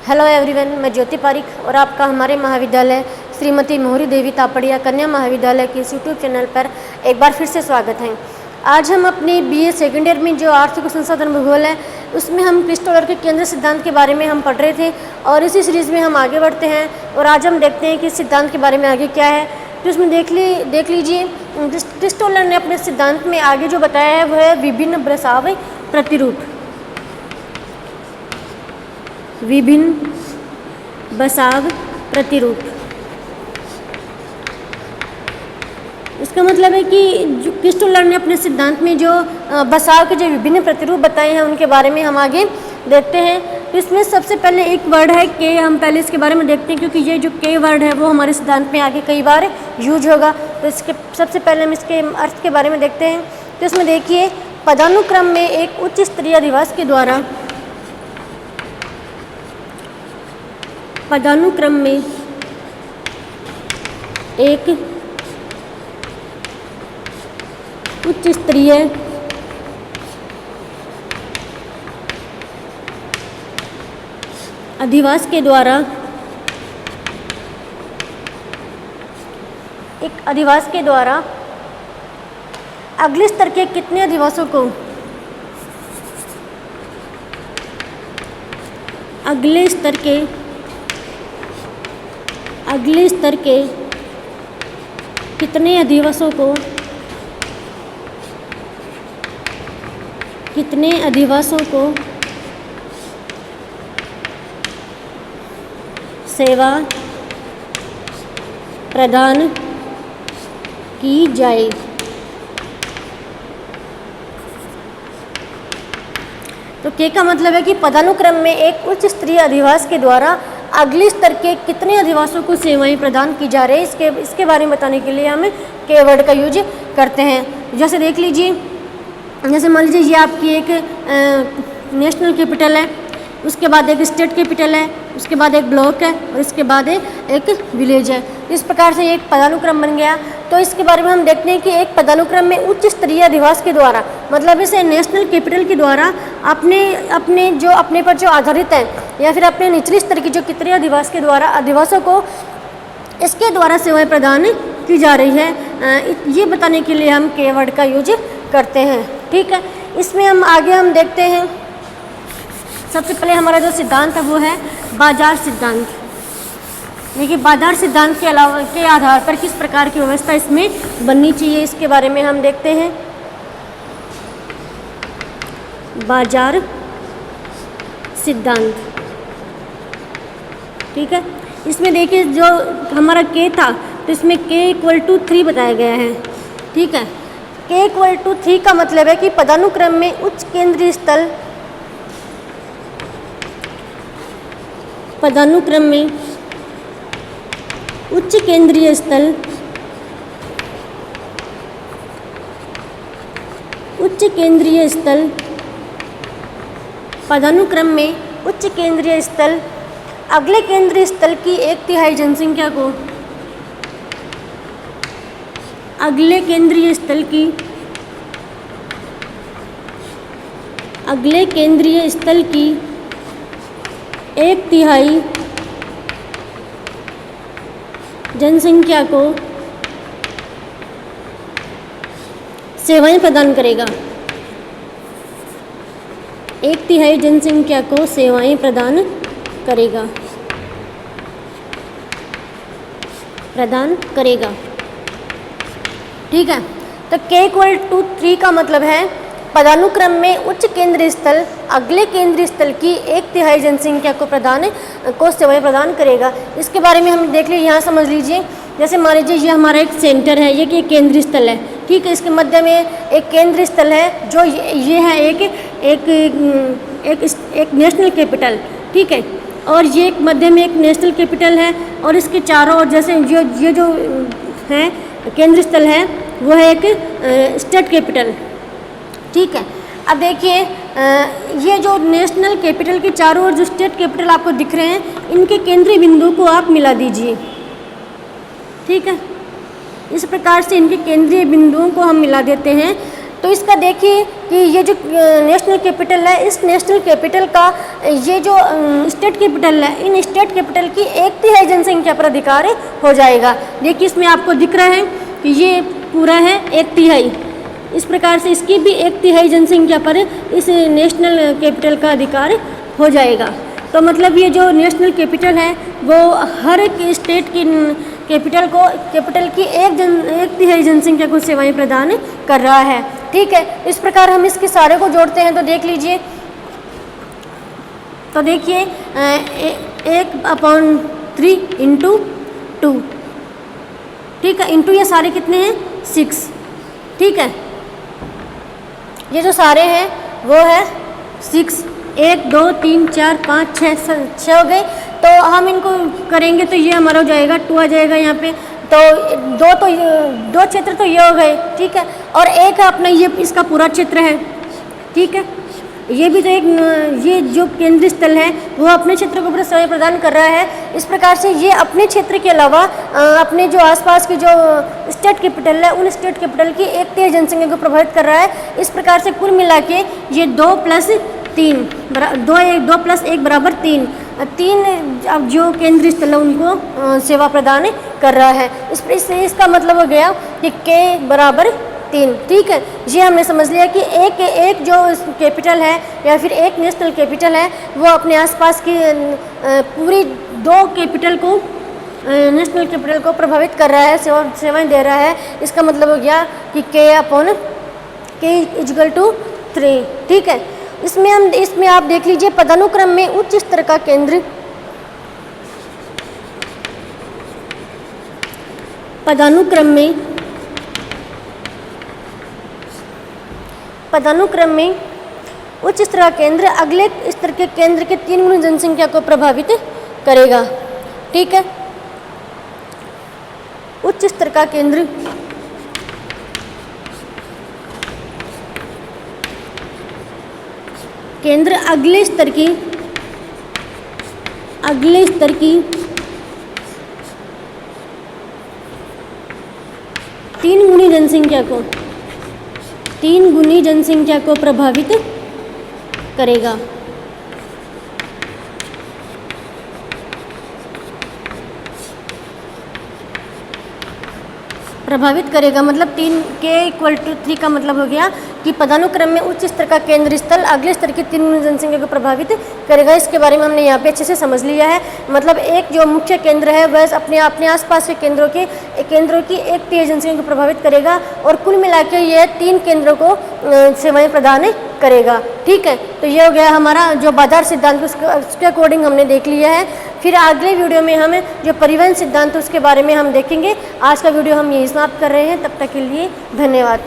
Hello everyone, मैं ज्योति पारिक और आपका हमारे महाविद्यालय श्रीमती मोहरी देवी तापड़िया कन्या महाविद्यालय के इस यूट्यूब चैनल पर एक बार फिर से स्वागत है। आज हम अपने बीए सेकेंड ईयर में जो आर्थिक संसाधन भूगोल है उसमें हम क्रिस्टोलर के केंद्र सिद्धांत के बारे में हम पढ़ रहे थे और इसी सीरीज़ में हम आगे बढ़ते हैं और आज हम देखते हैं कि इस सिद्धांत के बारे में आगे क्या है। तो उसमें देख लीजिए, क्रिस्टोलर ने अपने सिद्धांत में आगे जो बताया है वह है विभिन्न ब्रसाव प्रतिरूप। विभिन्न बसाव प्रतिरूप, इसका मतलब है कि जो क्रिस्टोलर ने अपने सिद्धांत में जो बसाव के जो विभिन्न प्रतिरूप बताए हैं उनके बारे में हम आगे देखते हैं। तो इसमें सबसे पहले एक वर्ड है के, हम पहले इसके बारे में देखते हैं क्योंकि ये जो के वर्ड है वो हमारे सिद्धांत में आगे कई बार यूज होगा। तो इसके सबसे पहले हम इसके अर्थ के बारे में देखते हैं। तो इसमें देखिए, पदानुक्रम में एक उच्च स्तरीय अधिवास के द्वारा, पदानुक्रम में एक उच्च स्तरीय अधिवास के द्वारा, एक अधिवास के द्वारा अगले स्तर के कितने अधिवासों को, अगले स्तर के कितने अधिवासों को सेवा प्रदान की जाए। तो के का मतलब है कि पदानुक्रम में एक उच्च स्तरीय अधिवास के द्वारा अगले स्तर के कितने अधिवासों को सेवाएं प्रदान की जा रही है, इसके बारे में बताने के लिए हम के वर्ड का यूज करते हैं। जैसे देख लीजिए, जैसे मान लीजिए ये आपकी एक नेशनल कैपिटल है, उसके बाद एक स्टेट कैपिटल है, उसके बाद एक ब्लॉक है और इसके बाद एक विलेज है। इस प्रकार से एक पदानुक्रम बन गया। तो इसके बारे में हम देखते हैं कि एक पदानुक्रम में उच्च स्तरीय अधिवास के द्वारा, मतलब इसे नेशनल कैपिटल के द्वारा अपने पर जो आधारित है या फिर अपने निचले स्तर की जो कितने अधिवास के द्वारा अधिवासों को इसके द्वारा सेवाएं प्रदान की जा रही है, ये बताने के लिए हम के वर्ड का यूज करते हैं। ठीक है, इसमें हम आगे देखते हैं। सबसे पहले हमारा जो सिद्धांत है वो है बाजार सिद्धांत। देखिए, बाजार सिद्धांत के अलावा के आधार पर किस प्रकार की व्यवस्था इसमें बननी चाहिए, इसके बारे में हम देखते हैं। बाजार सिद्धांत, ठीक है। इसमें देखिए, जो हमारा के था तो इसमें के इक्वल टू 3 बताया गया है। ठीक है, के इक्वल टू 3 का मतलब है कि पदानुक्रम में उच्च केंद्रीय स्थल, पदानुक्रम में उच्च केंद्रीय स्थल, उच्च केंद्रीय स्थल, पदानुक्रम में उच्च केंद्रीय स्थल अगले केंद्रीय स्थल की 1/3 जनसंख्या को, अगले केंद्रीय स्थल की 1/3 जनसंख्या को सेवाएं प्रदान करेगा। 1/3 जनसंख्या को सेवाएं प्रदान करेगा। ठीक है, तो के इक्वल टू 3 का मतलब है पदानुक्रम में उच्च केंद्रीय स्थल अगले केंद्रीय स्थल की 1/3 जनसंख्या को सेवाएं प्रदान करेगा। इसके बारे में हम देख लीजिए, यहाँ समझ लीजिए। जैसे मान लीजिए ये हमारा एक सेंटर है, ये कि एक केंद्रीय स्थल है। ठीक है, इसके मध्य में एक केंद्रीय स्थल है जो ये है एक नेशनल कैपिटल। ठीक है, और ये एक मध्य में एक नेशनल कैपिटल है और इसके चारों ओर जैसे ये जो है केंद्रीय स्थल है वो है एक स्टेट कैपिटल। ठीक है, अब देखिए, ये जो नेशनल कैपिटल के चारों ओर जो स्टेट कैपिटल आपको दिख रहे हैं, इनके केंद्रीय बिंदु को आप मिला दीजिए। ठीक है, इस प्रकार से इनके केंद्रीय बिंदुओं को हम मिला देते हैं तो इसका देखिए कि ये जो नेशनल कैपिटल है, इस नेशनल कैपिटल का ये जो स्टेट कैपिटल है, इन स्टेट कैपिटल की 1/3 जनसंख्या पर अधिकार हो जाएगा। देखिए इसमें आपको दिख रहा है कि ये पूरा है 1/3, इस प्रकार से इसकी भी 1/3 जनसंख्या पर इस नेशनल कैपिटल का अधिकार हो जाएगा। तो मतलब ये जो नेशनल कैपिटल है वो हर एक स्टेट की कैपिटल की 1/3 जनसंख्या को सेवाएं प्रदान कर रहा है। ठीक है, इस प्रकार हम इसके सारे को जोड़ते हैं तो देख लीजिए, तो देखिए 1/3 इंटू 2, ठीक है, इंटू ये सारे कितने हैं 6, ठीक है, ये जो सारे हैं वो है 6, 1 2 3 4 5 6 हो गए। तो हम इनको करेंगे तो ये हमारा हो जाएगा 2 आ जाएगा यहाँ पे, तो दो क्षेत्र तो ये हो गए, ठीक है, और एक अपना ये इसका पूरा क्षेत्र है, ठीक है, ये भी तो एक, ये जो केंद्रीय स्थल है वो अपने क्षेत्र को पूरा सेवाएं प्रदान कर रहा है। इस प्रकार से ये अपने क्षेत्र के अलावा अपने जो आसपास की जो स्टेट कैपिटल है उन स्टेट कैपिटल की 1/3 जनसंख्या को प्रभावित कर रहा है। इस प्रकार से कुल मिला के ये 2 + 3 2 + 1 = 3 अब जो केंद्रीय स्थल है उनको सेवा प्रदान कर रहा है। इसका मतलब हो गया कि K = 3, ठीक है। ये हमने समझ लिया कि एक जो कैपिटल है या फिर एक नेशनल कैपिटल है वो अपने आसपास की पूरी 2 कैपिटल को नेशनल कैपिटल को प्रभावित कर रहा है, सेवाएं दे रहा है। इसका मतलब हो गया कि K = 3, ठीक है। इसमें आप देख लीजिए पदानुक्रम में उच्च स्तर का केंद्र, पदानुक्रम में उच्च स्तर का केंद्र अगले स्तर के केंद्र के 3 गुनी जनसंख्या को प्रभावित करेगा, ठीक है। उच्च स्तर का केंद्र अगले स्तर की 3 गुनी जनसंख्या को प्रभावित करेगा। मतलब 3 K = 3 का मतलब हो गया कि पदानुक्रम में उच्च स्तर का केंद्र स्थल अगले स्तर की 3 गुनी जनसंख्या को प्रभावित करेगा। इसके बारे में हमने यहाँ पे अच्छे से समझ लिया है। मतलब एक जो मुख्य केंद्र है वह अपने आसपास के केंद्रों की 1/3 जनसंख्या को प्रभावित करेगा और कुल मिलाकर यह 3 केंद्रों को सेवाएं प्रदान करेगा, ठीक है। तो ये हो गया हमारा जो बाजार सिद्धांत, उसके अकॉर्डिंग हमने देख लिया है। फिर अगले वीडियो में हम जो परिवहन सिद्धांत उसके बारे में हम देखेंगे। आज का वीडियो हम यही समाप्त कर रहे हैं, तब तक के लिए धन्यवाद।